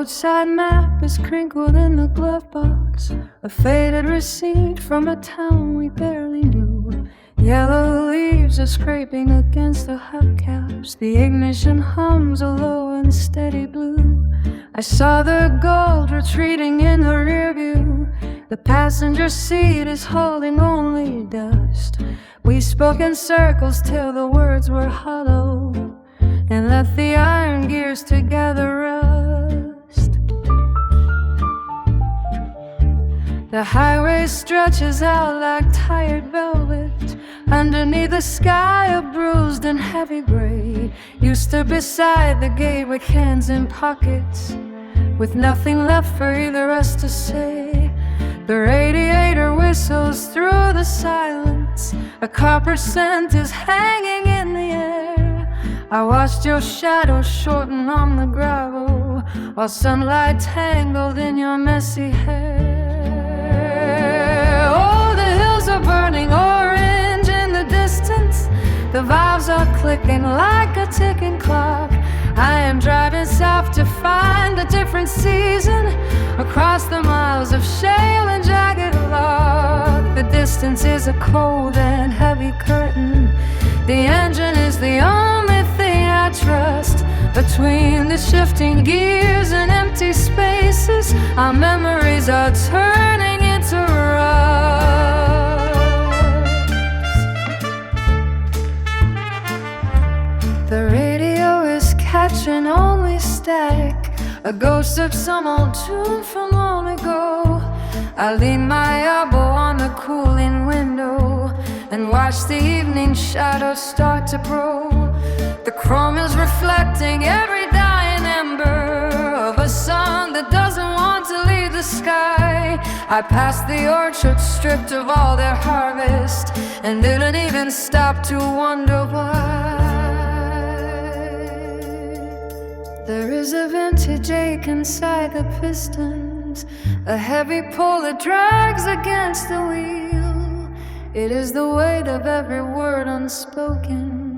roadside map is crinkled in the glove box, a faded receipt from a town we barely knew. Yellow leaves are scraping against the hubcaps. The ignition hums a low and steady blue. I saw the gold retreating in the rear view. The passenger seat is holding only dust. We spoke in circles till the words were hollow, and let the iron gears together rust. The highway stretches out like tired velvet underneath a sky of bruised and heavy gray. You stood beside the gate with hands in pockets, with nothing left for either us to say. The radiator whistles through the silence. A copper scent is hanging in the air. I watched your shadow shorten on the gravel, while sunlight tangled in your messy hair. Oh, the hills are burning orange in the distance. The valves are clicking like a ticking clock. I am driving south to find a different season, across the miles of shale and jagged rock. The distance is a cold and heavy curtain. The engine is the only thing I trust. Between the shifting gears and empty spaces, our memories are turning into rust. The radio is catching only static, a ghost of some old tune from long ago. I lean my elbow on the cooling window and watch the evening shadows start to grow. The chrome is reflecting every dying ember of a sun that doesn't want to leave the sky. I passed the orchard stripped of all their harvest and didn't even stop to wonder why. There is a vintage ache inside the pistons, a heavy pull that drags against the wheel. It is the weight of every word unspoken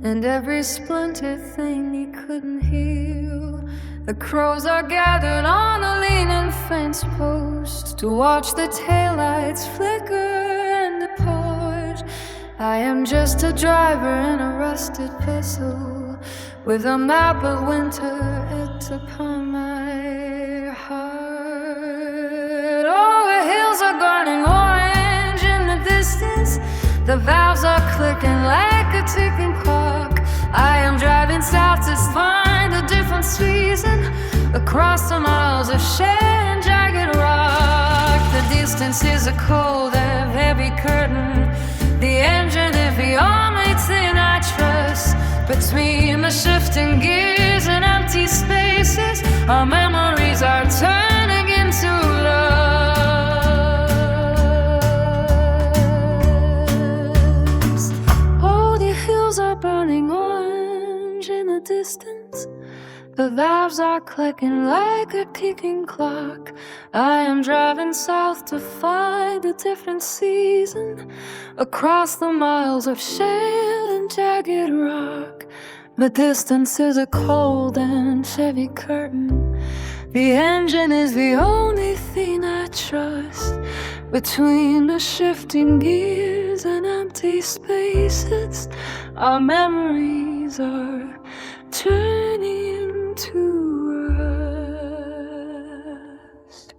and every splintered thing he couldn't heal. The crows are gathered on a leaning fence post to watch the taillights flicker and depart. I am just a driver in a rusted vessel, with a map of winter etched upon my heart. Oh, the hills are burning orange in the distance. The valves are clicking like a ticking clock. I am driving south to find a different season, across the miles of shale and jagged rock. The distance is a cold and heavy curtain. The engine is the only thing I trust. Between the shifting gears and empty spaces, our memories are turning into rust. Oh, the hills are burning orange in the distance. The valves are clicking like a ticking clock. I am driving south to find a different season, across the miles of shale and jagged rock. The distance is a cold and heavy curtain. The engine is the only thing I trust. Between the shifting gears and empty spaces, our memories are turning to rust.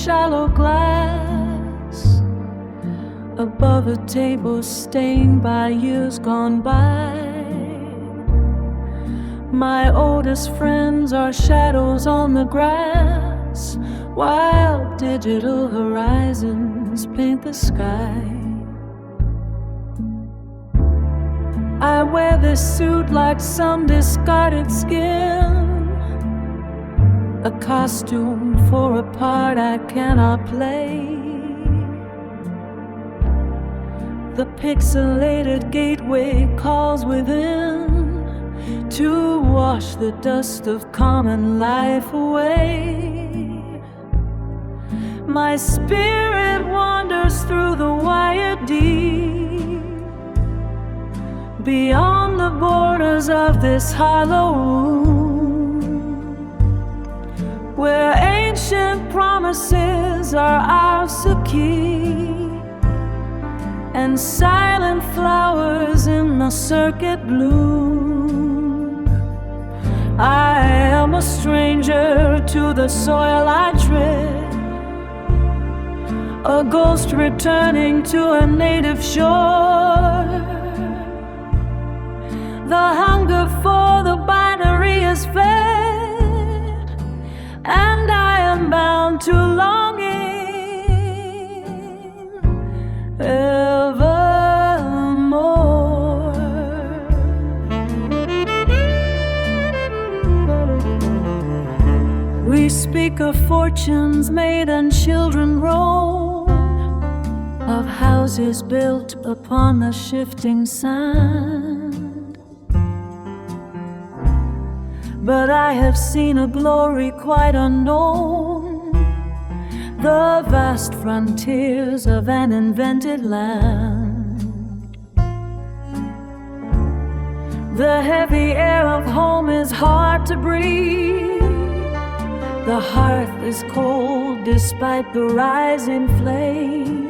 shallow glass above a table stained by years gone by. My oldest friends are shadows on the grass, while digital horizons paint the sky. I wear this suit like some discarded skin, a costume for a part I cannot play. The pixelated gateway calls within to wash the dust of common life away. My spirit wanders through the wired deep, beyond the borders of this hollow room, where ancient promises are ours to keep, and silent flowers in the circuit bloom. I am a stranger to the soil I tread, a ghost returning to a native shore. The hunger for the binary is fed, and I am bound to longing evermore. We speak of fortunes made and children grown, of houses built upon the shifting sand. But I have seen a glory quite unknown, the vast frontiers of an invented land. The heavy air of home is hard to breathe, the hearth is cold despite the rising flame.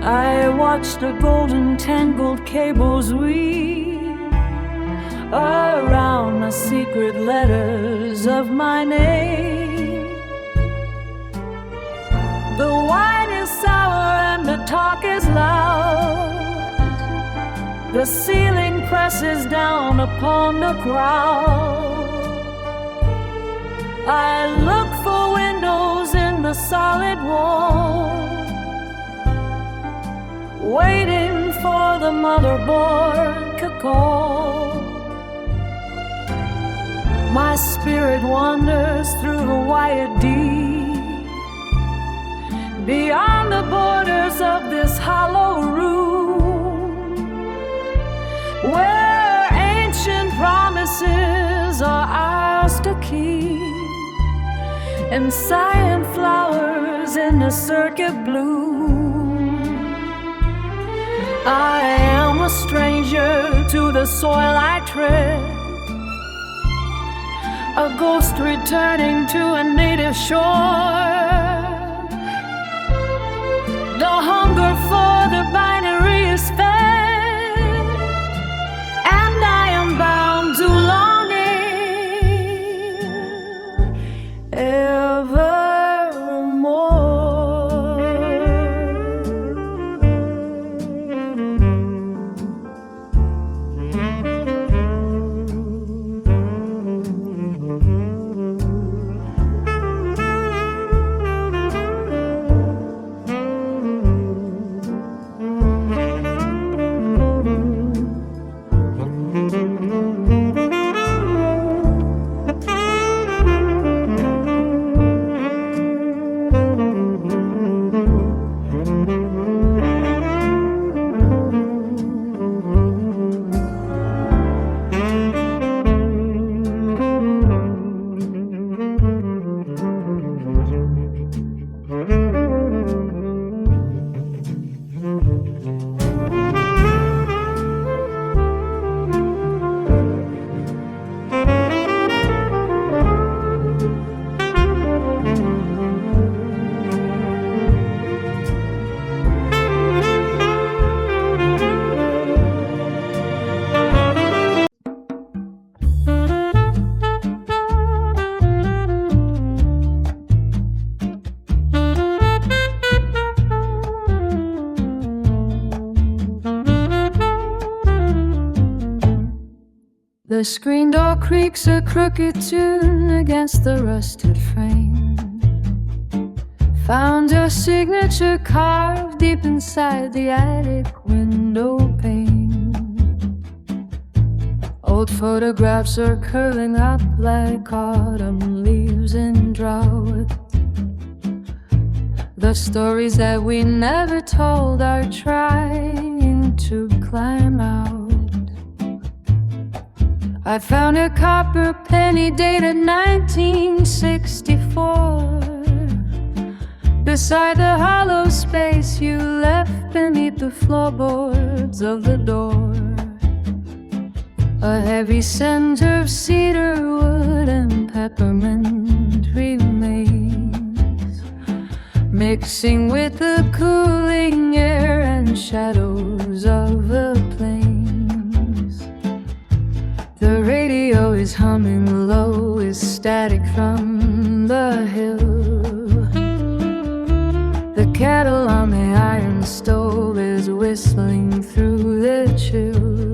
I watch the golden tangled cables weave around the secret letters of my name. The wine is sour and the talk is loud, the ceiling presses down upon the crowd. I look for windows in the solid wall, waiting for the motherboard to call. My spirit wanders through the wired deep, beyond the borders of this hollow room, where ancient promises are ours to keep, and silent flowers in the circuit bloom. I am a stranger to the soil I tread, a ghost returning to a native shore. The hunger for the binary is fed, and I am bound to longing evermore. The screen door creaks a crooked tune against the rusted frame. Found your signature carved deep inside the attic window pane. Old photographs are curling up like autumn leaves in drought. The stories that we never told are trying to climb out. I found a copper penny dated 1964 beside the hollow space you left beneath the floorboards of the door. A heavy scent of cedar wood and peppermint remains, mixing with the cooling air and shadows of the plains. The radio is humming low, is static from the hill. The kettle on the iron stove is whistling through the chill.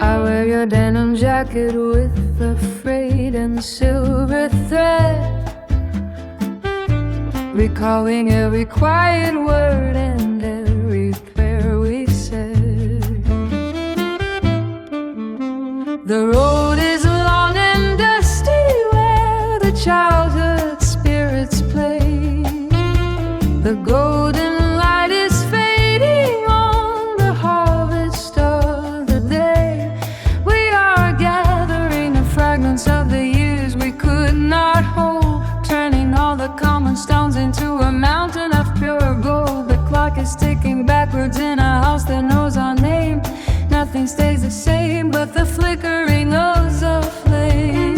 I wear your denim jacket with the frayed and silver thread, recalling every quiet word and every prayer we said. The road is long and dusty where the childhood spirits play. The golden light is fading on the harvest of the day. We are gathering the fragments of the years we could not hold, turning all the common stones into a mountain of pure gold. The clock is ticking backwards in a house that knows our name. Nothing stays the same but the flickering of the flame.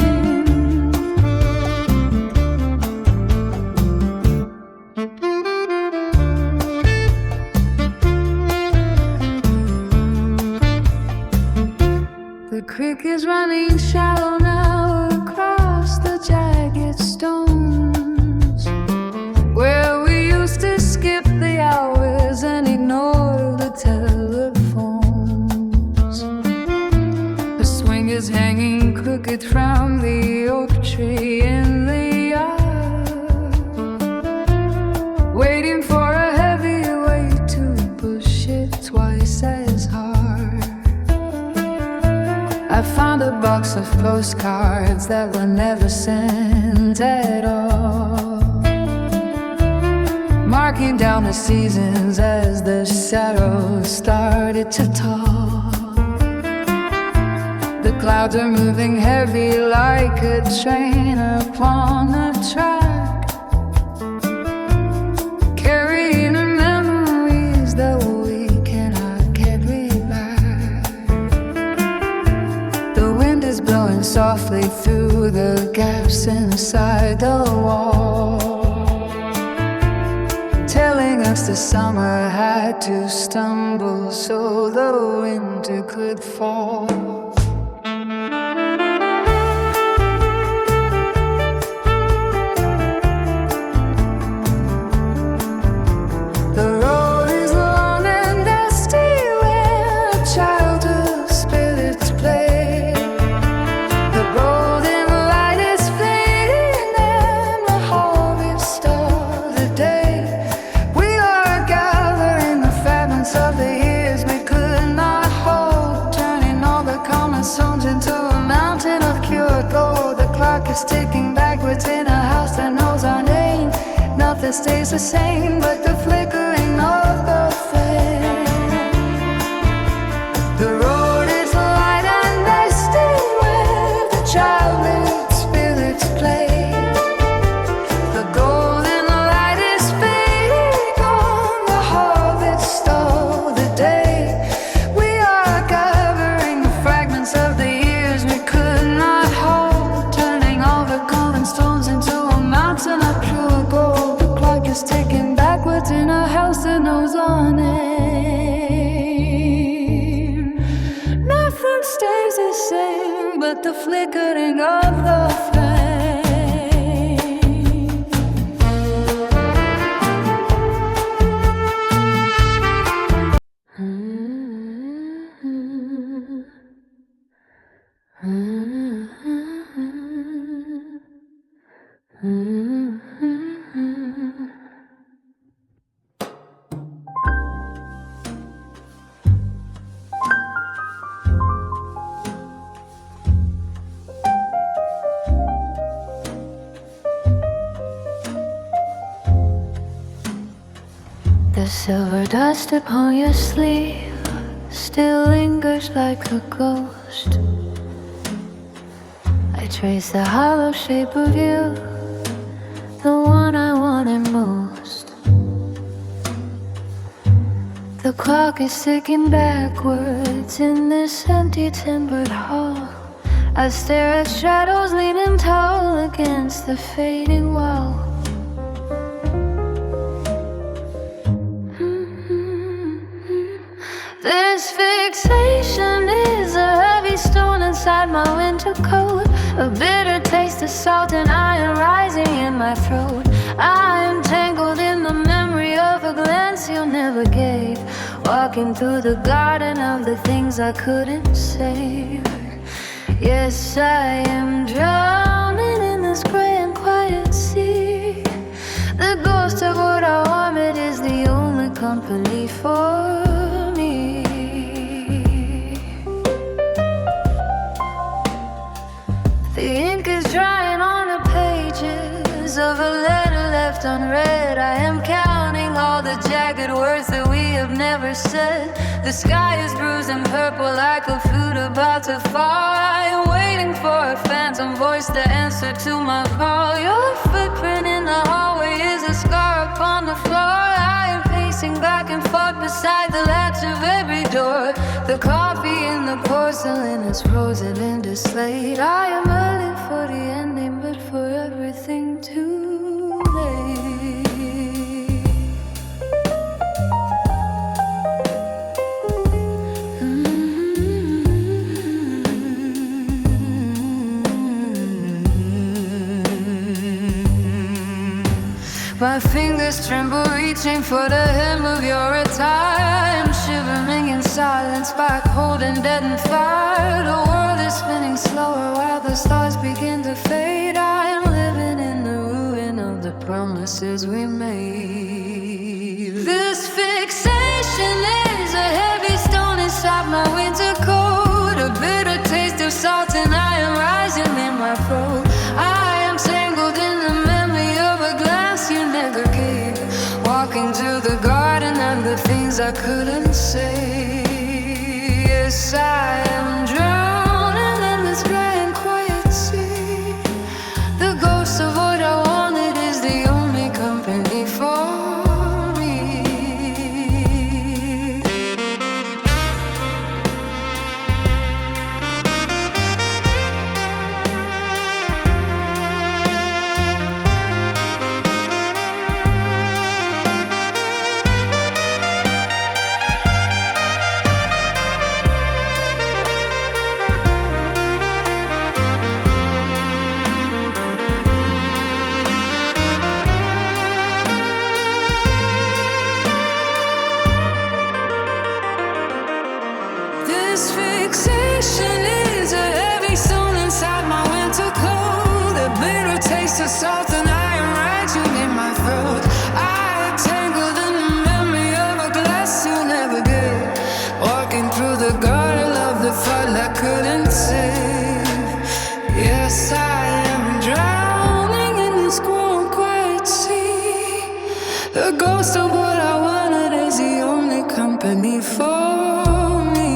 The creek is running shallow now across the jagged stones, where we used to skip the hours and ignore the telephones. The swing is hanging crooked from the oak tree in the yard, waiting for a heavy weight to push it twice as hard. I found a box of postcards that were never sent at all, marking down the seasons as the shadows started to talk. The clouds are moving heavy like a train upon a track, carrying the memories that we cannot carry back. The wind is blowing softly through the gaps inside the wall, telling us the summer had to stumble so the winter could fall. The road is long and dusty where childhood spirits play. The golden light is fading and the harvest of the day. We are gathering the fragments of the years we could not hold, turning all the common songs into a mountain of cured gold. The clock is ticking backwards in a house that knows our name. Nothing stays the same but the flickering of the flame. The road is light and dusty where the childhood spirits play. The golden light is fading on the harvest of the day. We are gathering the fragments of the years we could not hold, turning all the common stones into a mountain of pure gold. The clock is ticking backwards in a house that knows our name. Nothing stays the same but the flickering of the flame. The silver dust upon your sleeve still lingers like a ghost. I trace the hollow shape of you, the one I wanted most. The clock is ticking backwards in this empty timbered hall. I stare at shadows leaning tall against the fading wall. This fixation is a heavy stone inside my winter coat. A bitter taste of salt and iron rising in my throat. I am tangled in the memory of a glance you never gave. Walking through the garden of the things I couldn't save. Yes, I am drowning in this gray and quiet sea. The ghost of what I wanted is the only company for me. The ink is drying on the pages of a letter left unread. I am counting all the jagged words that we have never said. The sky is bruised and purple like a flute about to fall. I am waiting for a phantom voice to answer to my call. Your footprint in the hallway is a scar upon the floor. I am pacing back and forth beside the latch of every door. The coffee in the porcelain is frozen into slate. I am early for the ending, but for everything too late. My fingers tremble, reaching for the hem of your attire. I'm shivering in silence, back holding dead and fire. The world is spinning slower while the stars begin to fade. I am living in the ruin of the promises we made. This fixation is a heavy stone inside my winter coat. A bitter taste of salt and iron rising in my throat. I am tangled in the memory of a glance you never gave. Walking through the garden and the things I couldn't say. Yes, I am drowning in this gray and quiet sea. The ghost of what I wanted is the only company for me. This fixation is a heavy stone inside my winter coat. A bitter taste of salt and iron rising in my throat. I am tangled in the memory of a glass you never gave. Walking through the garden of the thought I couldn't save. Yes, I am drowning in this cold, quiet sea. The ghost of what I wanted is the only company for me.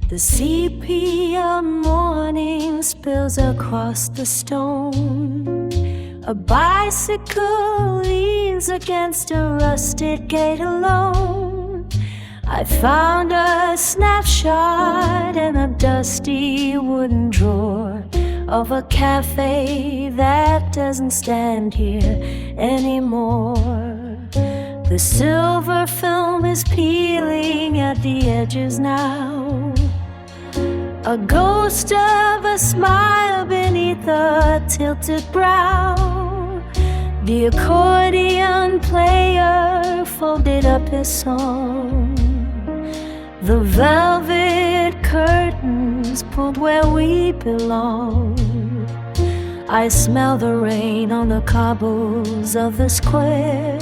The sepia morning spills across the stone. A bicycle leans against a rusted gate alone. I found a snapshot in a dusty wooden drawer of a cafe that doesn't stand here anymore. The silver film is peeling at the edges now, a ghost of a smile beneath a tilted brow. The accordion player folded up his song. The velvet curtains pulled where we belong. I smell the rain on the cobbles of the square,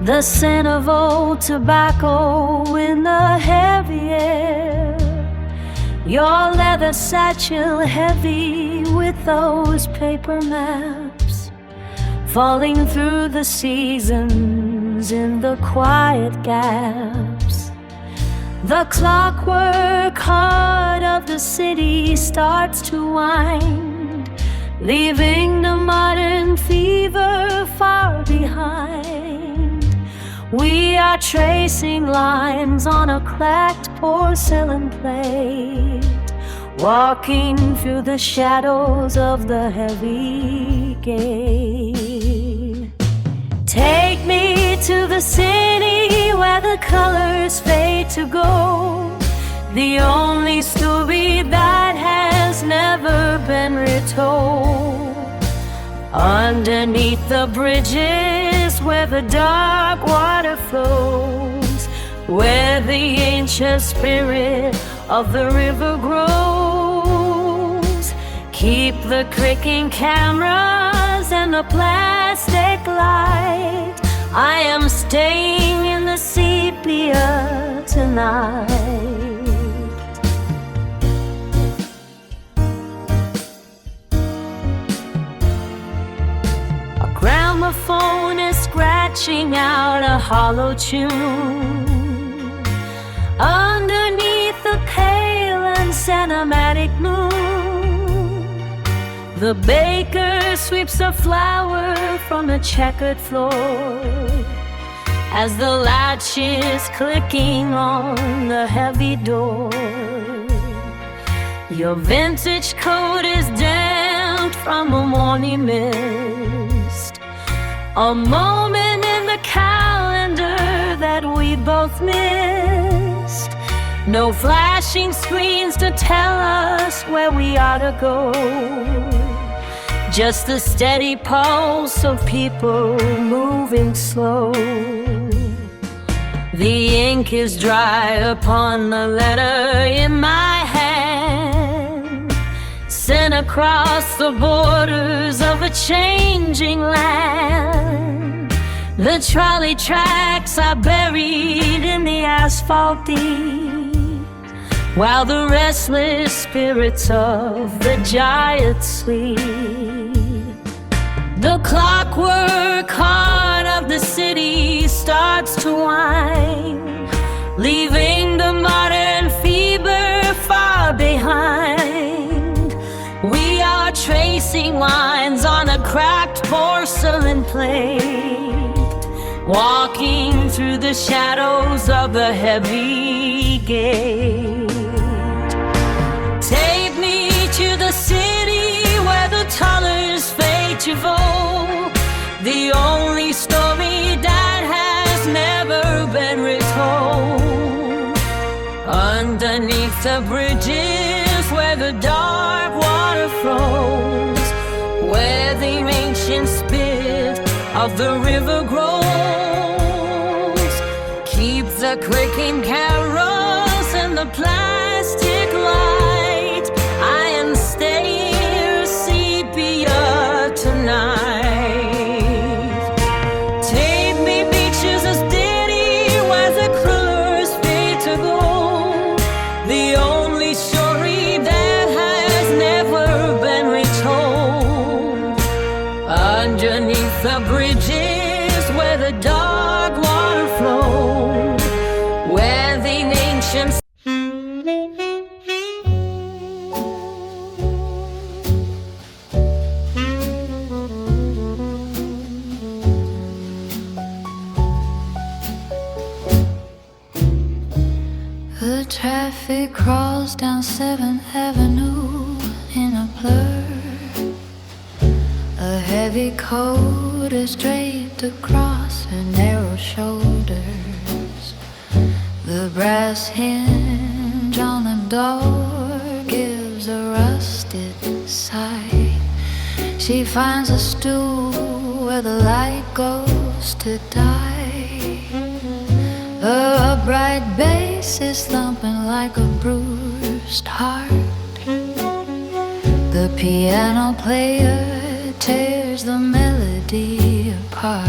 the scent of old tobacco in the heavy air. Your leather satchel heavy with those paper maps, falling through the seasons in the quiet gaps. The clockwork heart of the city starts to wind, leaving the modern fever far behind. We are tracing lines on a cracked porcelain plate, walking through the shadows of the heavy gate. Take me to the city where the colors fade to gold, the only story that has never been retold. Underneath the bridges where the dark water flows, where the ancient spirit of the river grows. Keep the creaking cameras and the plastic light. I am staying in the sepia tonight. Gramophone is scratching out a hollow tune underneath the pale and cinematic moon. The baker sweeps a flour from a checkered floor as the latch is clicking on the heavy door. Your vintage coat is damp from a morning mist, a moment in the calendar that we both missed. No flashing screens to tell us where we ought to go, just the steady pulse of people moving slow. The ink is dry upon the letter in my hand, sent across the borders of a changing land. The trolley tracks are buried in the asphalt deep, while the restless spirits of the giants sleep. The clockwork heart of the city starts to wind, leaving the modern fever far behind. We are tracing lines on a cracked porcelain plate, walking through the shadows of the heavy gate. Take me to the city where the colors fade to gold, the only story that has never been retold. Underneath the bridges where the dark water flows, where the ancient spirit of the river grows. Keep the creaking carols and the plastic light. I am staying sepia tonight. Take me beaches as ditty where the colors fade to gold, the only story that has never been retold. Underneath the bridges where the dark water flows, where the ancient The traffic crawls down 7th Avenue in a blur. A heavy coat is draped across her narrow shoulders. The brass hinge on the door gives a rusted sigh. She finds a stool where the light goes to die. A bright bass is thumping like a bruised heart. The piano player tears the melody apart.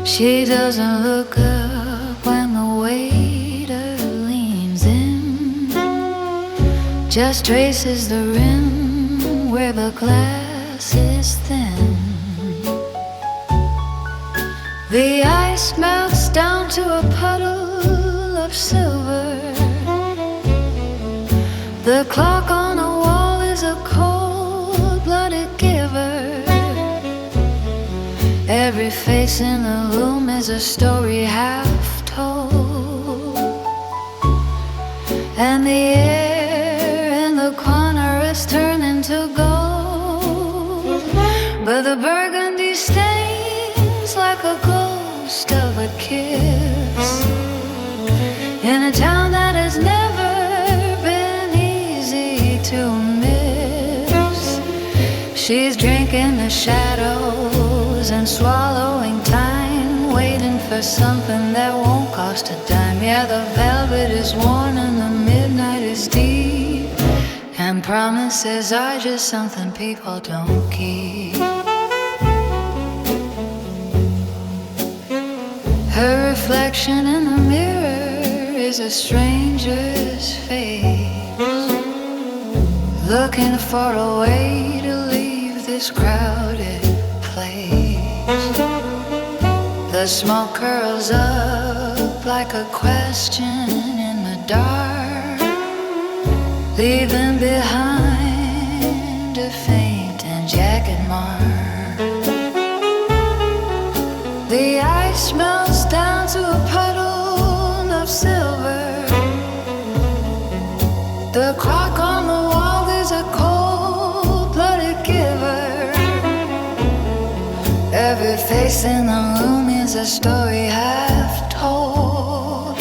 She doesn't look up when the waiter leans in, just traces the rim where the glass is thin. The ice melts down to a puddle of silver. The clock on the wall is a cold-blooded giver. Every face in the room is a story half told, and the air in the corner is turning to gold. But the burgundy stains like a ghost of a kiss in a town that has never been easy to miss. She's drinking the shadows and swallowing time, waiting for something that won't cost a dime. Yeah, the velvet is worn and the midnight is deep, and promises are just something people don't keep. Her reflection in the mirror is a stranger's face, looking for a way to leave this crowded place. The smoke curls up like a question in the dark, leaving behind a faint and jagged mark. The ice melts down to a puddle of silver. The clock on the wall is a cold-blooded giver. Every face in the room is a story half told,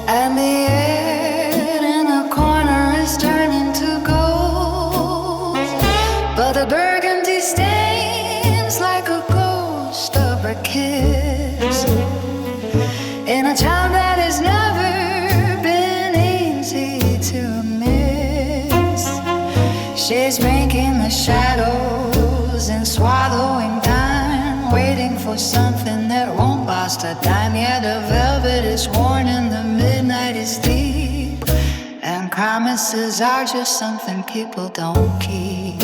and the air in the corner is turning to gold. But the burgundy stains like a ghost of a kiss in a town that has never been easy to miss. She's making the shadows and swallowing time, waiting for something that won't cost a dime. Yeah, the velvet is worn and the midnight is deep, and promises are just something people don't keep.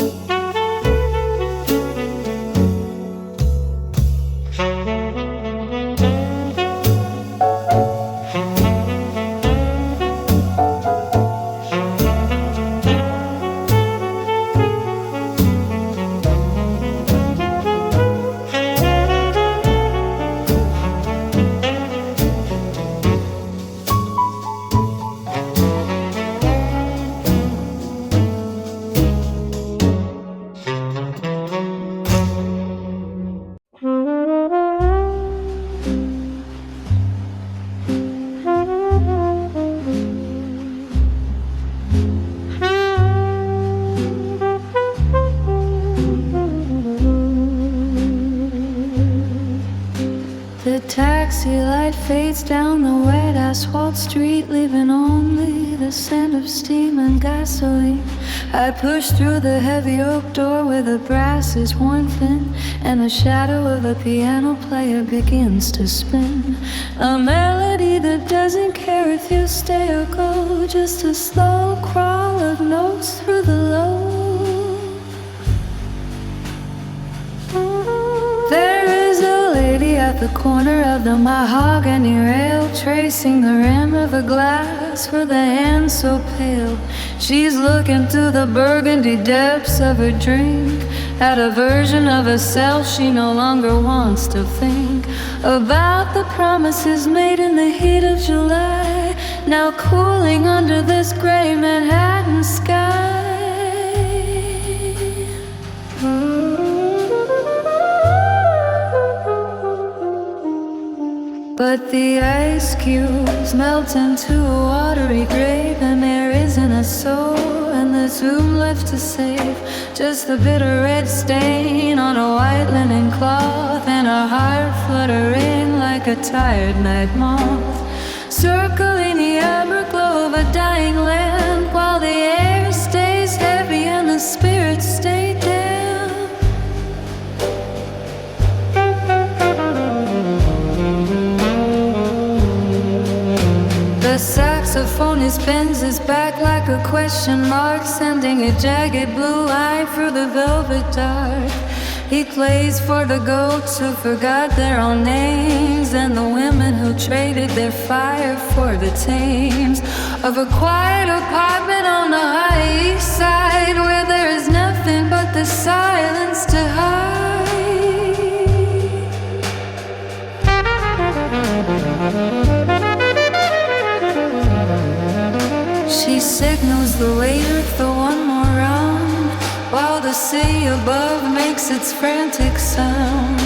The taxi light fades down the wet asphalt street, leaving only the scent of steam and gasoline. I push through the heavy oak door where the brass is worn thin, and the shadow of a piano player begins to spin. A melody that doesn't care if you stay or go, just a slow crawl of notes through the low. There is a lady at the corner of the mahogany rail, tracing the rim of a glass with a hand so pale. She's looking through the burgundy depths of her drink, At a version of herself she no longer wants to think about the promises made in the heat of July, now cooling under this gray Manhattan sky. But the ice cubes melt into a watery grave, and there isn't a soul in this room left to save. Just the bitter red stain on a white linen cloth, and a heart fluttering like a tired night moth, circling the amber glow of a dying lamp, while the air stays heavy and the spirits stay damp. The saxophonist bends his back like a question mark, sending a jagged blue line through the velvet dark. He plays for the goats who forgot their own names, and the women who traded their fire for the tames of a quiet apartment on the High East Side, where there is nothing but the silence to hide. She signals the waiter for one more round, while the sea above makes its frantic sound.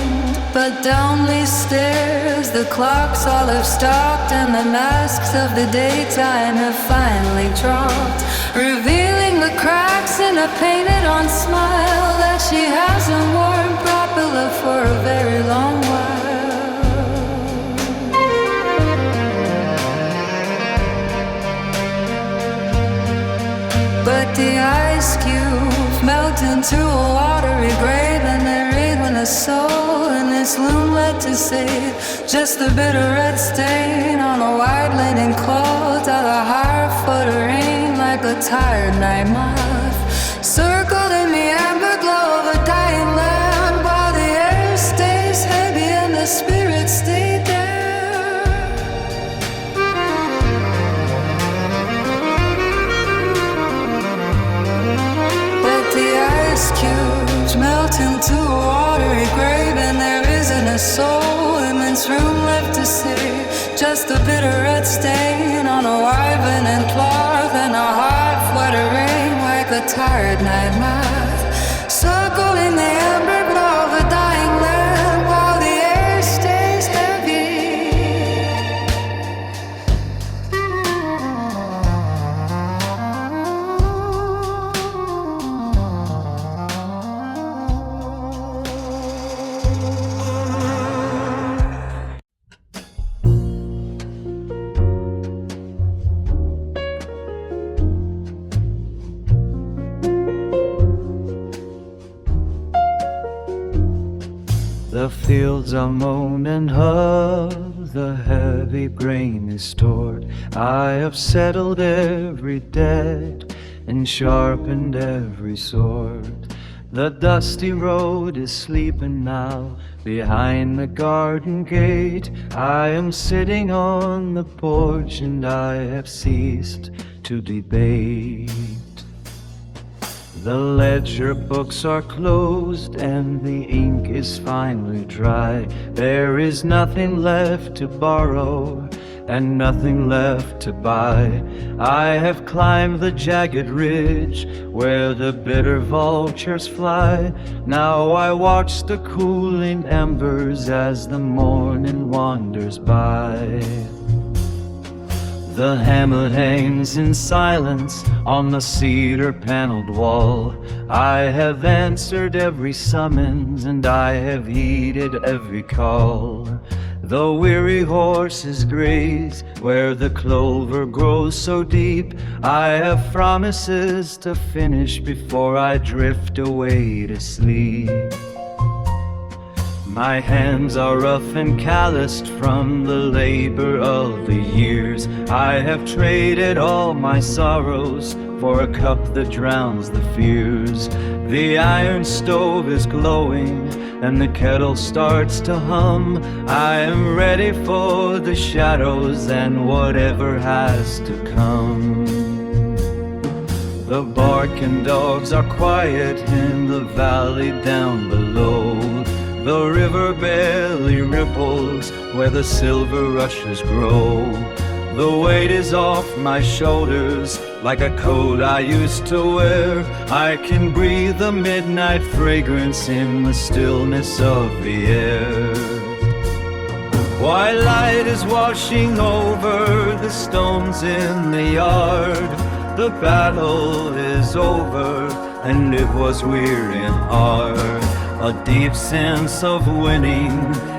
But down these stairs the clocks all have stopped, and the masks of the daytime have finally dropped, revealing the cracks in a painted-on smile that she hasn't worn properly for a very long while. But the ice cubes melt into a watery grave, and there isn't a soul in this room left to save. Just the bitter red stain on a white linen cloth, of a heart fluttering like a tired night moth, circled in the amber glow of a dying lamp, while the air stays heavy and the spirits stay there. Ice cubes melt into a watery grave, and there isn't a soul in this room left to save. Just a bitter red stain on a white linen cloth, and a heart fluttering like a tired night moth, circled in the amber glow of a dying lamp, while the air stays heavy. The fields are mown and hugged, the heavy grain is stored. I have settled every debt and sharpened every sword. The dusty road is sleeping now behind the garden gate. I am sitting on the porch and I have ceased to debate. The ledger books are closed and the ink is finally dry. There is nothing left to borrow and nothing left to buy. I have climbed the jagged ridge where the bitter vultures fly. Now I watch the cooling embers as the morning wanders by. The hamlet hangs in silence on the cedar-paneled wall. I have answered every summons and I have heeded every call. The weary horses graze where the clover grows so deep. I have promises to finish before I drift away to sleep. My hands are rough and calloused from the labor of the years. I have traded all my sorrows for a cup that drowns the fears. The iron stove is glowing and the kettle starts to hum. I am ready for the shadows and whatever has to come. The barking dogs are quiet in the valley down below. The river barely ripples where the silver rushes grow. The weight is off my shoulders like a coat I used to wear. I can breathe the midnight fragrance in the stillness of the air. White light is washing over the stones in the yard. The battle is over and it was weary and hard. A deep sense of winning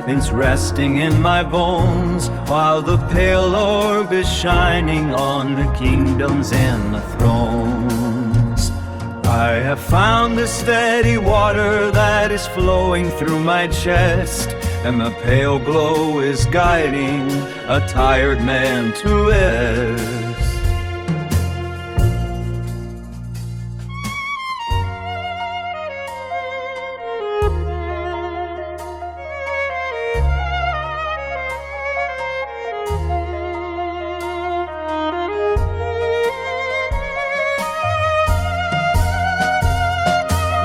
is resting in my bones, while the pale orb is shining on the kingdoms and the thrones. I have found the steady water that is flowing through my chest, and the pale glow is guiding a tired man to rest.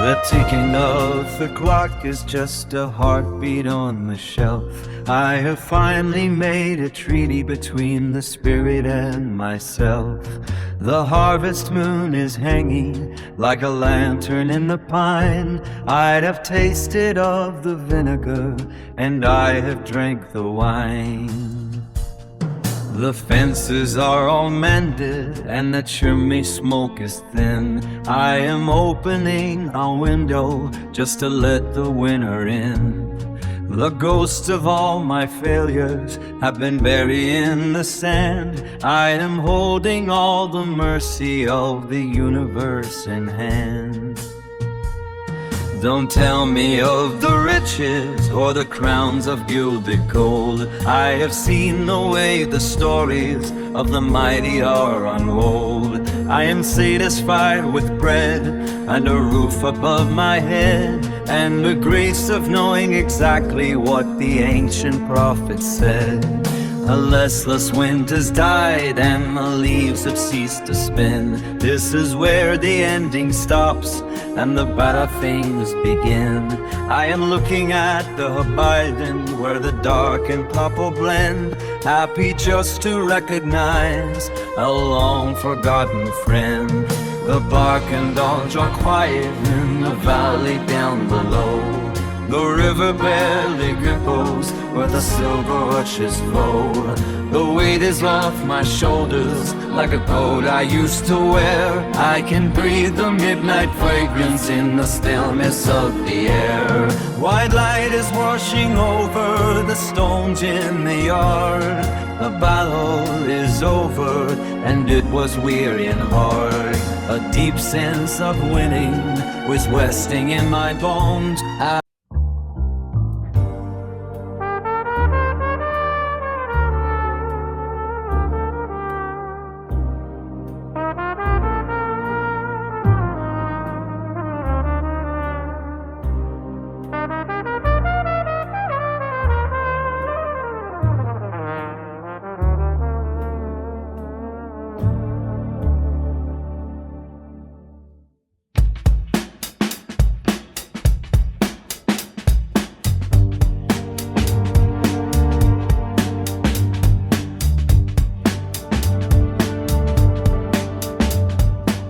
The ticking of the clock is just a heartbeat on the shelf. I have finally made a treaty between the spirit and myself. The harvest moon is hanging like a lantern in the pine. I'd have tasted of the vinegar and I have drank the wine. The fences are all mended and the chimney smoke is thin. I am opening a window just to let the winter in. The ghosts of all my failures have been buried in the sand. I am holding all the mercy of the universe in hand. Don't tell me of the riches or the crowns of gilded gold. I have seen the way the stories of the mighty are unrolled. I am satisfied with bread and a roof above my head, and the grace of knowing exactly what the ancient prophets said. A restless wind has died and the leaves have ceased to spin. This is where the ending stops and the better things begin. I am looking at the horizon where the dark and purple blend, happy just to recognize a long forgotten friend. The bark and dogs are quiet in the valley down below. The river barely ripples where the silver rushes flow. The weight is off my shoulders like a coat I used to wear. I can breathe the midnight fragrance in the stillness of the air. White light is washing over the stones in the yard. The battle is over and it was weary and hard. A deep sense of winning was resting in my bones.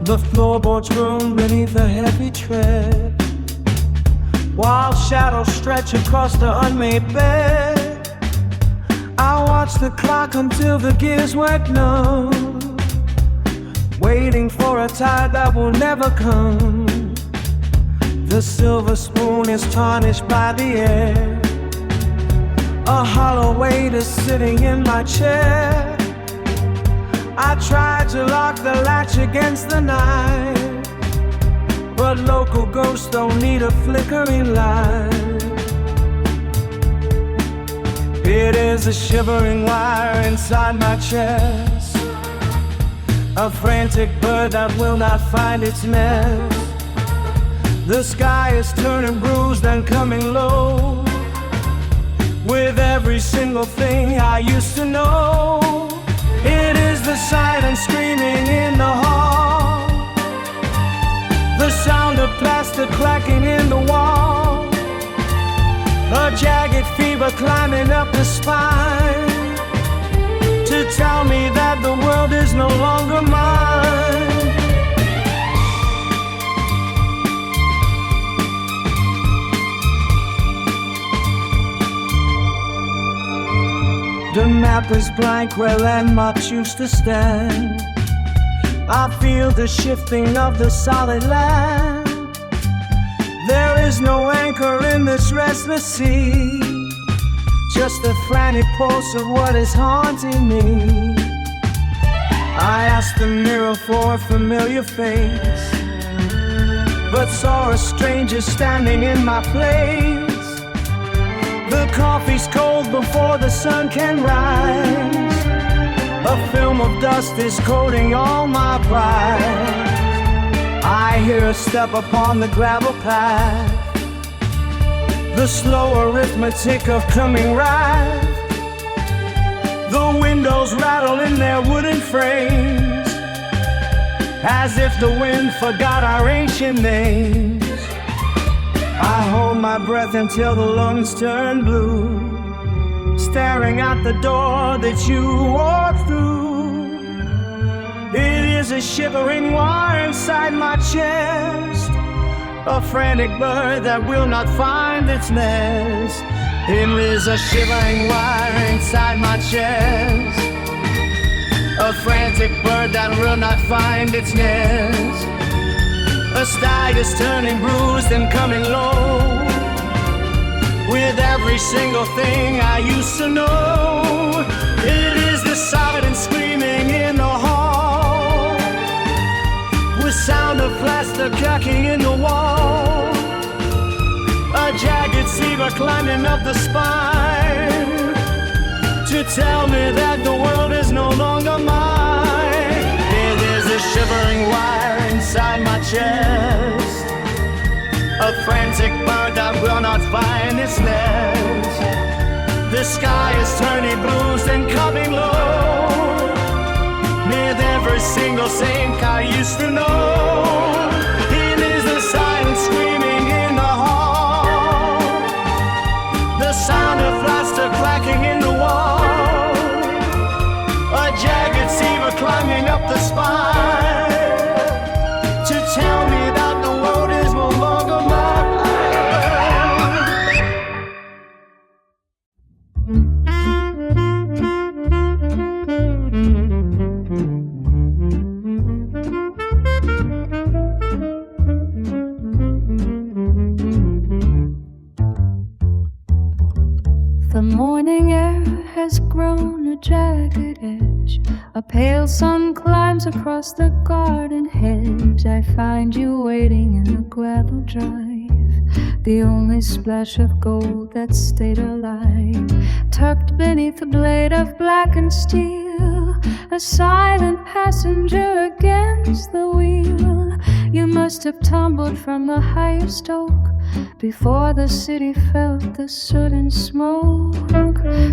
The floorboards room beneath a heavy tread, while shadows stretch across the unmade bed. I watch the clock until the gears went numb, waiting for a tide that will never come. The silver spoon is tarnished by the air. A hollow weight is sitting in my chair. I tried to lock the latch against the night, but local ghosts don't need a flickering light. It is a shivering wire inside my chest, a frantic bird that will not find its nest. The sky is turning bruised and coming low, with every single thing I used to know. It is the silence screaming in the hall, the clacking in the wall, a jagged fever climbing up the spine to tell me that the world is no longer mine. The map is blank where landmarks used to stand. I feel the shifting of the solid land. There is no anchor in this restless sea, just the frantic pulse of what is haunting me. I asked the mirror for a familiar face, but saw a stranger standing in my place. The coffee's cold before the sun can rise. A film of dust is coating all my pride. I hear a step upon the gravel path, the slow arithmetic of coming wrath. The windows rattle in their wooden frames, as if the wind forgot our ancient names. I hold my breath until the lungs turn blue, staring at the door that you walk through. It is a shivering wire inside my chest, a frantic bird that will not find its nest. It is a shivering wire inside my chest, a frantic bird that will not find its nest. A stag is turning bruised and coming low, with every single thing I used to know. It is the silent screaming in the hall, with sound of plaster cracking in the wall. A jagged fever climbing up the spine to tell me that the world is no longer mine. It is a shivering wire inside my chest, a frantic bird that will not find its nest. The sky is turning bruised and coming low, with every single thing I used to know. It is the silent screaming in the hall, the sound of plaster clacking in the wall, a jagged fever climbing up the spine to tell me that the world is no longer mine. The morning air has grown a jagged edge. A pale sun climbs across the garden hedge. I find you waiting in the gravel drive, the only splash of gold that stayed alive. Tucked beneath a blade of blackened steel, a silent passenger against the wheel. You must have tumbled from the highest oak before the city felt the soot and smoke.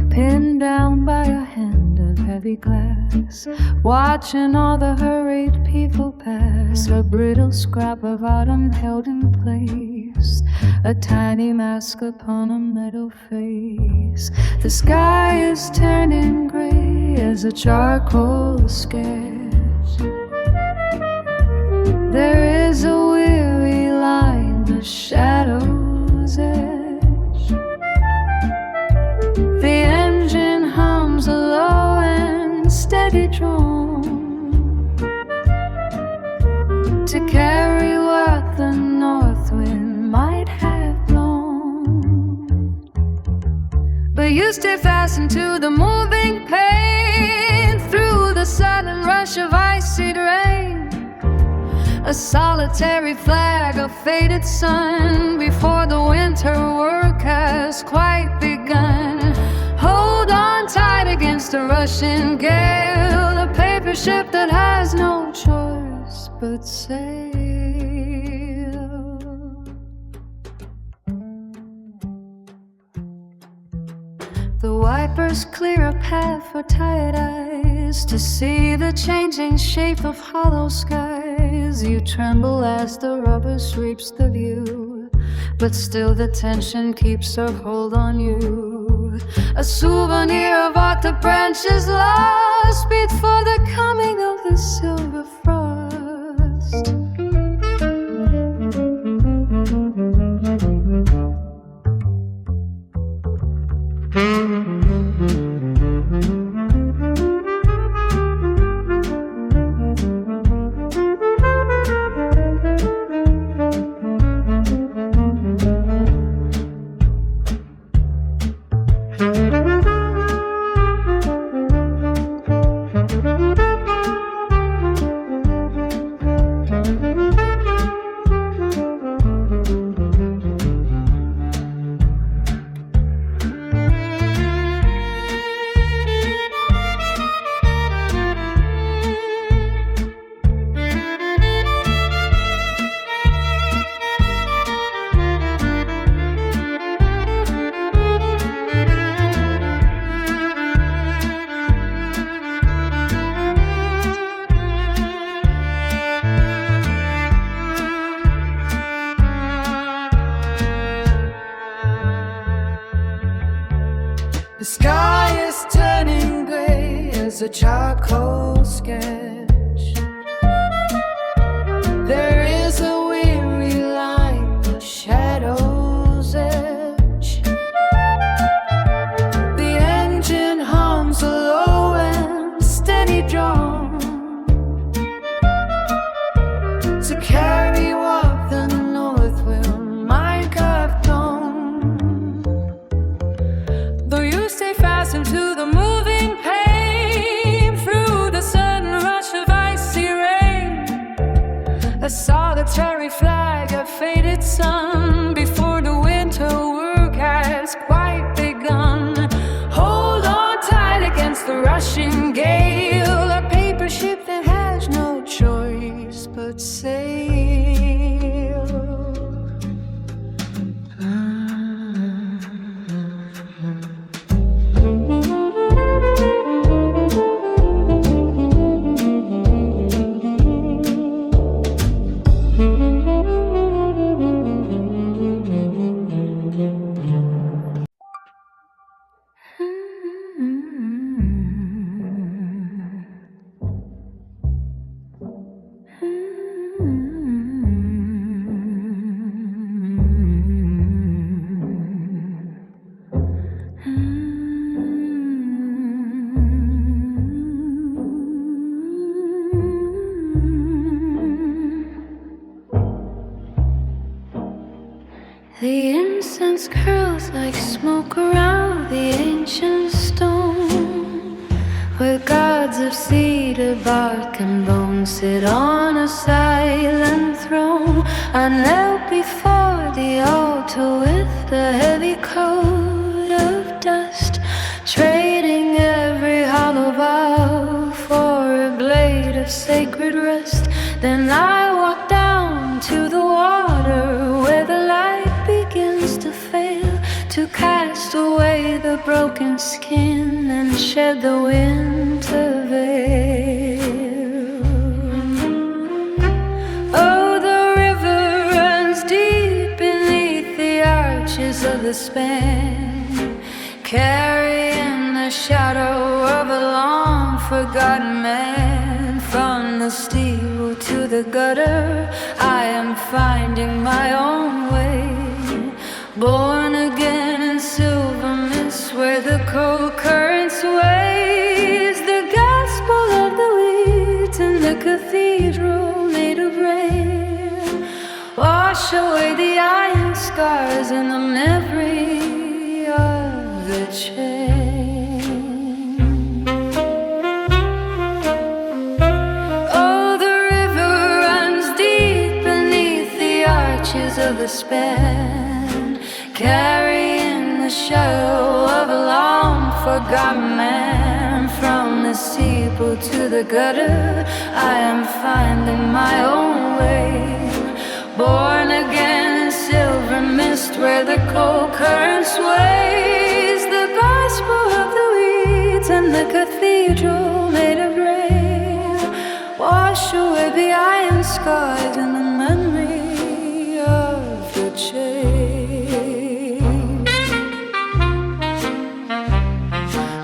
Pinned down by a hand of heavy glass, watching all the hurried people pass. A brittle scrap of autumn held in place, a tiny mask upon a meadow face. The sky is turning gray as a charcoal sketch. There is a weary line the shadow's edge. The engine hums a low and steady drone to carry what the north wind might have blown. But you stay fastened to the moving pain through the sudden rush of icy rain. A solitary flag of faded sun before the winter work has quite begun. Hold on tight against the rushing gale, a paper ship that has no choice but sail. The wipers clear a path for tired eyes to see the changing shape of hollow skies. noise. You tremble as the rubber sweeps the view, but still the tension keeps her hold on you. A souvenir of art, the branches lost before the coming of the silver frost. The sky is turning gray as a charcoal sketch. There is a weary line, the shadows etch. The engine hums a low and steady drum to carry what the north will might have done. Though you stay fastened to the moving pain, through the sudden rush of icy rain, a solitary flag, a faded sun, before the winter work has quite begun. Hold on tight against the rushing gale, a paper ship that has no choice but sail. The incense curls like smoke around the ancient stone, where gods of cedar bark and bone sit on a silent throne. I knelt before the altar with the heavy coat of dust, trading every hollow bough for a blade of sacred rest. Then I walked down to the water where the light begins to fail, to cast away the broken skin and shed the winter veil. Oh, the river runs deep beneath the arches of the span, carrying the shadow of a long-forgotten man. From the steeple to the gutter, I am finding my own way. Born again in silver mist, where the cold current sways. The gospel of the weeds in the cathedral made of rain wash away the iron scars and the memory of the chain. Oh, the river runs deep beneath the arches of the span, carrying the shadow of a long-forgotten man. From the steeple to the gutter, I am finding my own way. Born again in silver mist, where the cold current sways. The gospel of the weeds and the cathedral made of rain wash away the iron scars scars and the memory of the change.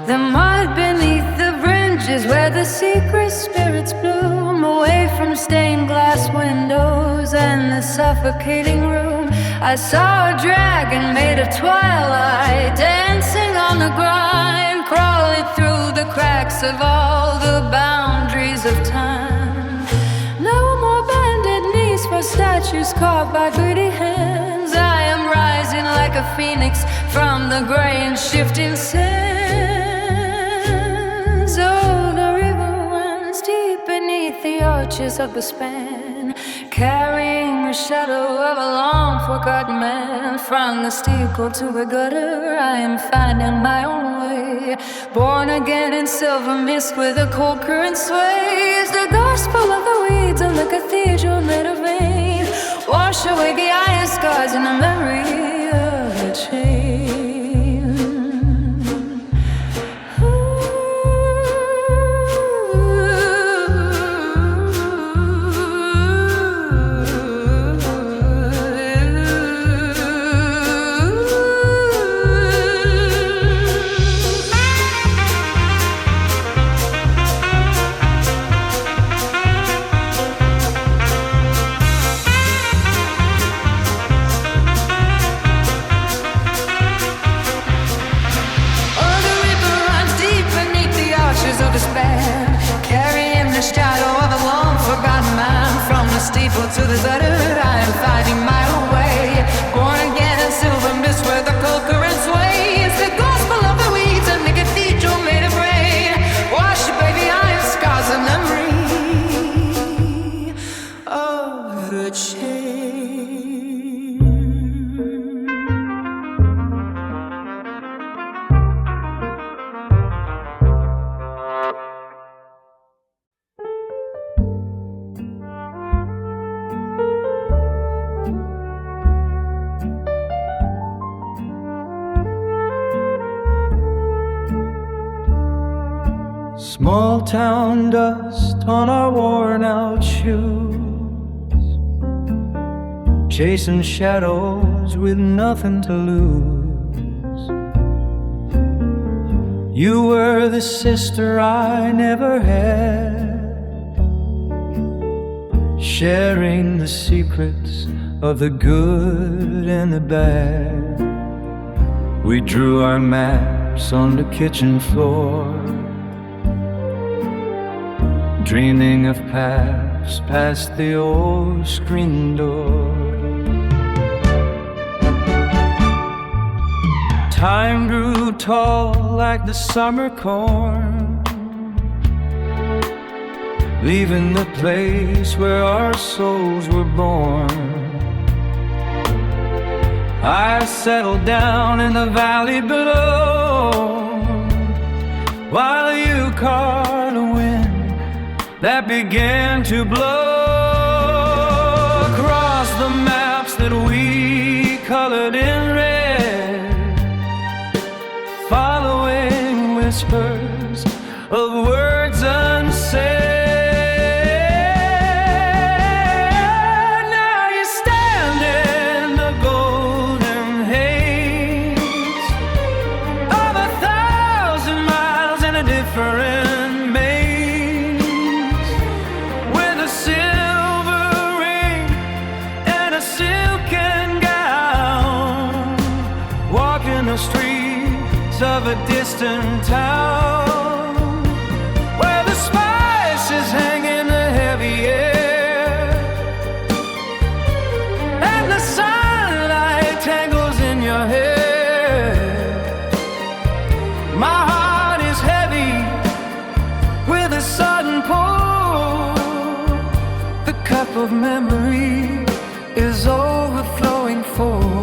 The mud beneath the branches where the secret spirits bloom, away from stained glass windows and the suffocating room. I saw a dragon made of twilight, dancing on the grind, crawling through the cracks of all the boundaries of time. No more bended knees for statues carved by greedy hands. I am rising like a phoenix from the gray and shifting sands. Oh, the river runs deep beneath the arches of the span, carrying the shadow of a long forgotten man. From the steeple to the gutter, I am finding my own way, born again in silver mist with a cold current sways. The gospel of the weeds on the cathedral made of rain, wash away the iron scars and the memory of the change. Steeple to the gutter, I am fighting my own way, born again in silver mist where the cold current sways. The gospel of the weeds and the cathedral made of rain, wash away the iron scars and memory of the change. Small town dust on our worn out shoes, chasing shadows with nothing to lose. You were the sister I never had, sharing the secrets of the good and the bad. We drew our maps on the kitchen floor, dreaming of paths past the old screen door. Time grew tall like the summer corn, leaving the place where our souls were born. I settled down in the valley below, while you caught a wind that began to blow across the maps that we colored in red, following whispers of words unsaid. Now you stand in the golden haze of 1,000 miles in a different of a distant town, where the spices hang in the heavy air, and the sunlight tangles in your hair. My heart is heavy with a sudden pull. The cup of memory is overflowing full.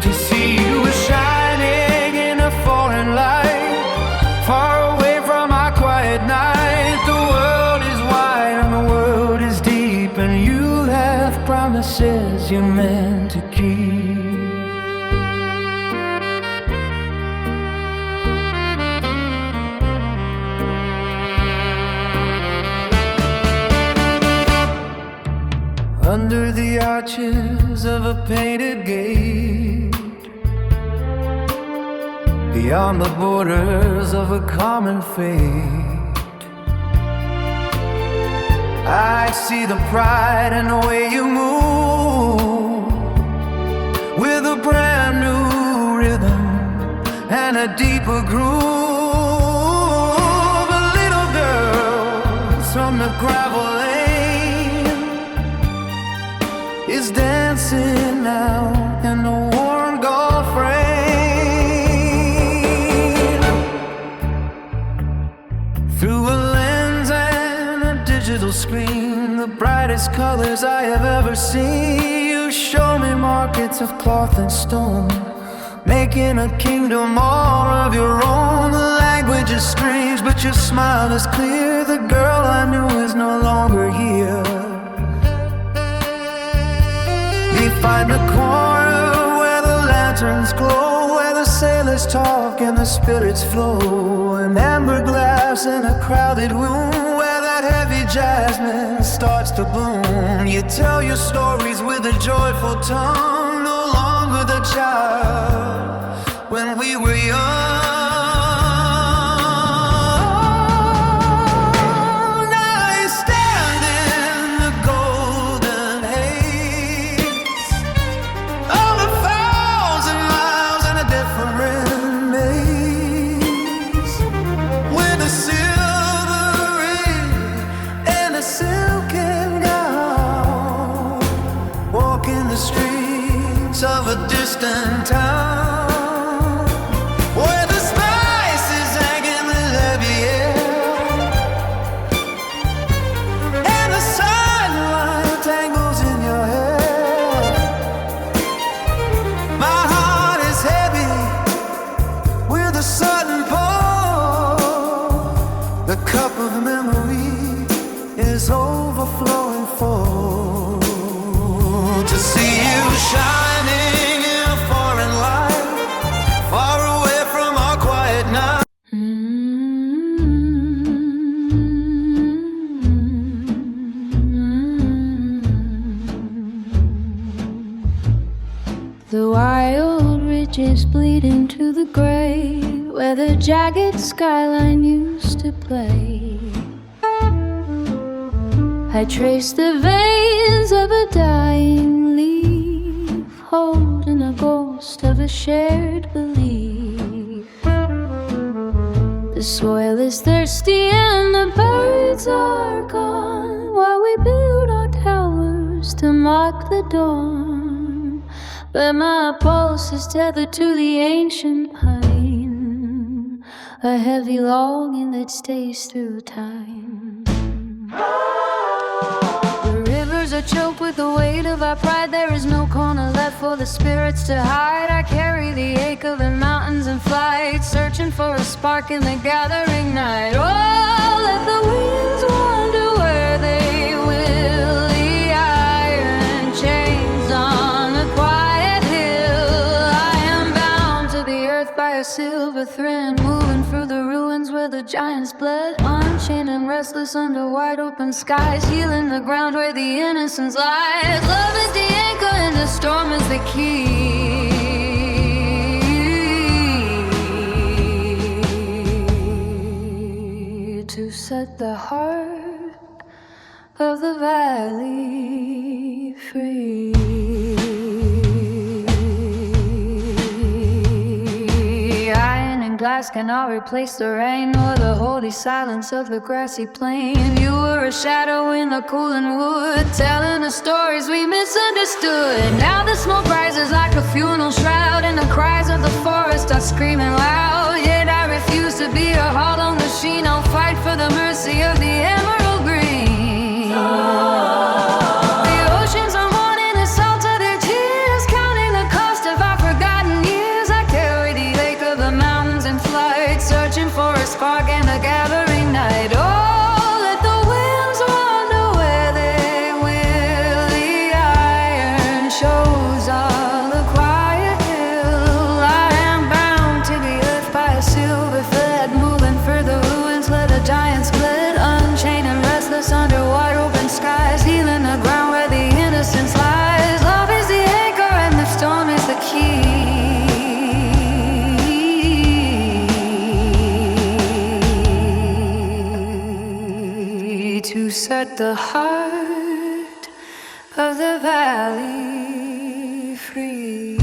To see you shining in a foreign light, far away from our quiet night. The world is wide and the world is deep, and you have promises you're meant to keep. under the arches of a painted gate, beyond the borders of a common fate. I see the pride in the way you move, with a brand new rhythm and a deeper groove. A little girl from the gravel lane is dancing now in the worn golf rain. Through a lens and a digital screen, the brightest colors I have ever seen. You show me markets of cloth and stone, making a kingdom all of your own. The language is strange, but your smile is clear. The girl I knew is no longer here. We find a corner where the lanterns glow, where the sailors talk and the spirits flow. An amber glass in a crowded room, where that heavy jasmine starts to bloom. You tell your stories with a joyful tongue, no longer the child when we were young. Now you stand in the golden haze of 1,000 miles in a different maze, with a silver ring and a silken gown, walking the streets of a distant town. The cup of memory is overflowing full. To see you shining in a foreign light, far away from our quiet night. The wild ridges bleed into the gray, where the jagged skyline used to play. I trace the veins of a dying leaf, holding a ghost of a shared belief. The soil is thirsty and the birds are gone, while we build our towers to mock the dawn. But my pulse is tethered to the ancient pine, a heavy longing that stays through time. The rivers are choked with the weight of our pride. There is no corner left for the spirits to hide. I carry the ache of the mountains in flight, searching for a spark in the gathering night. Oh, let the winds wander where they will. The iron chains on the quiet hill. I am bound to the earth by a silver thread, moving through the ruins where the giants bled. Unchained and restless under wide open skies, healing the ground where the innocence lies. Love is the anchor and the storm is the key to set the heart of the valley free. Iron and glass cannot replace the rain or the holy silence of the grassy plain. You were a shadow in the cooling wood, telling the stories we misunderstood. Now the smoke rises like a funeral shroud, and the cries of the forest are screaming loud. Yet I refuse to be a hollow machine. I'll fight for the mercy of the emerald green. The oceans are mourning the salt of their tears, counting the cost of our forgotten years. I carry the ache of the mountains in flight, searching for a spark in the gathering night. Oh, let the winds wander where they will. The iron shows on the quiet hill. I am bound to the earth by a silver thread, moving through the ruins. to set the heart of the valley free.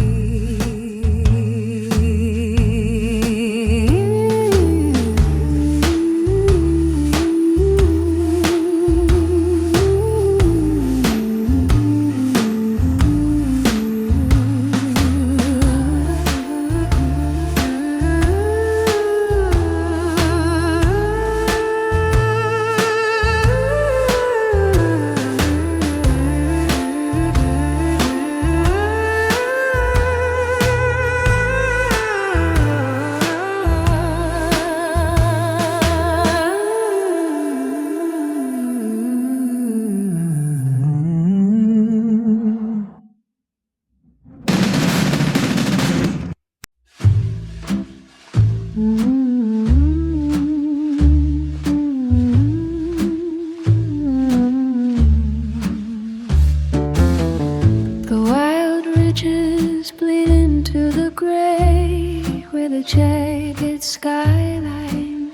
The wild ridges bleed into the gray where the jagged skyline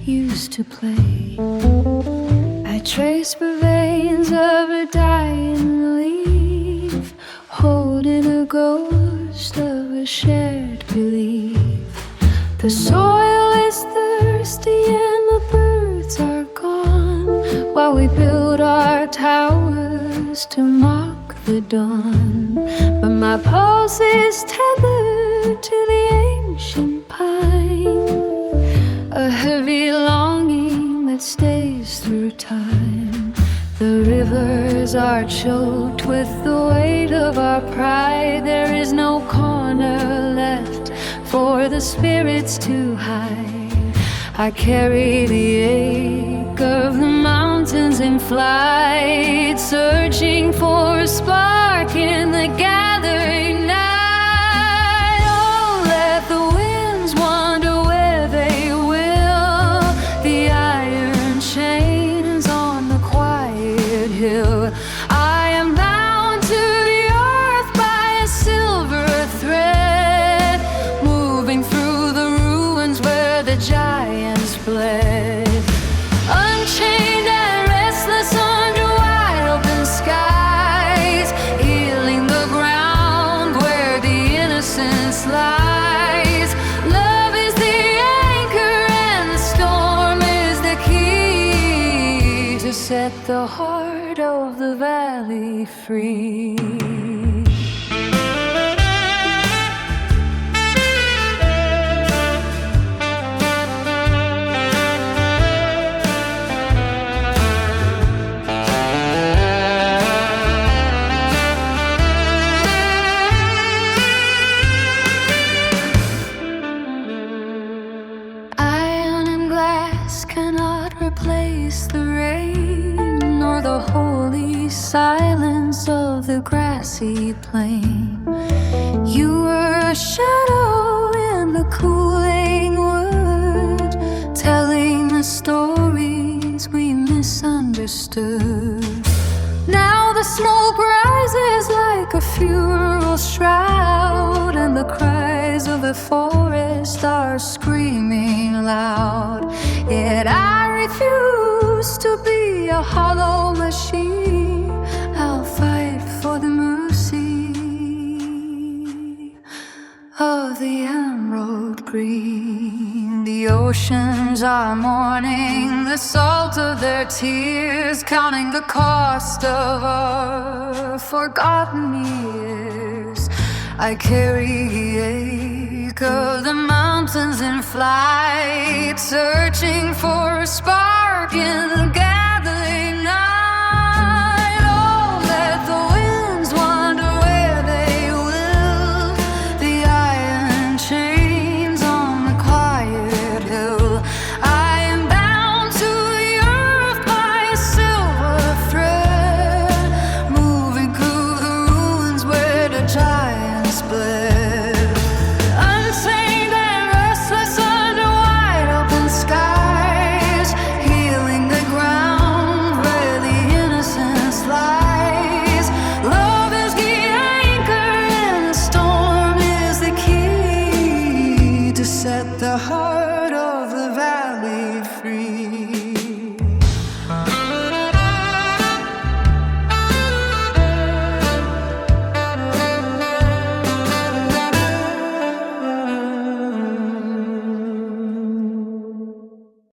used to play. I trace the veins of a dying leaf, holding a ghost of a shared belief. The soil is thirsty and the birds are gone, while we build our towers to mock the dawn. But my pulse is tethered to the ancient pine, a heavy longing that stays through time. The rivers are choked with the weight of our pride. There is no corner left for the spirits to hide. I carry the ache of the mountains in flight, searching for a spark in the gathering night. Oh, let the winds wander where they will. The iron chains on the quiet hill. I am bound to the earth by a silver thread, moving through the ruins where the giants bled. Unchained and restless under wide open skies, healing the ground where the innocence lies. Love is the anchor and the storm is the key to set the heart of the valley free. Iron and glass cannot replace the rain, nor the holy silence of the grassy plain. You were a shadow in the cooling wood, telling the stories we misunderstood. Now the smoke rises like a funeral shroud, and the cries of the forest are screaming loud. Yet I refuse to be a hollow machine. I'll fight for the mercy of the emerald green. The oceans are mourning the salt of their tears, counting the cost of our forgotten years. I carry the ache of the mountains in flight, searching for a spark in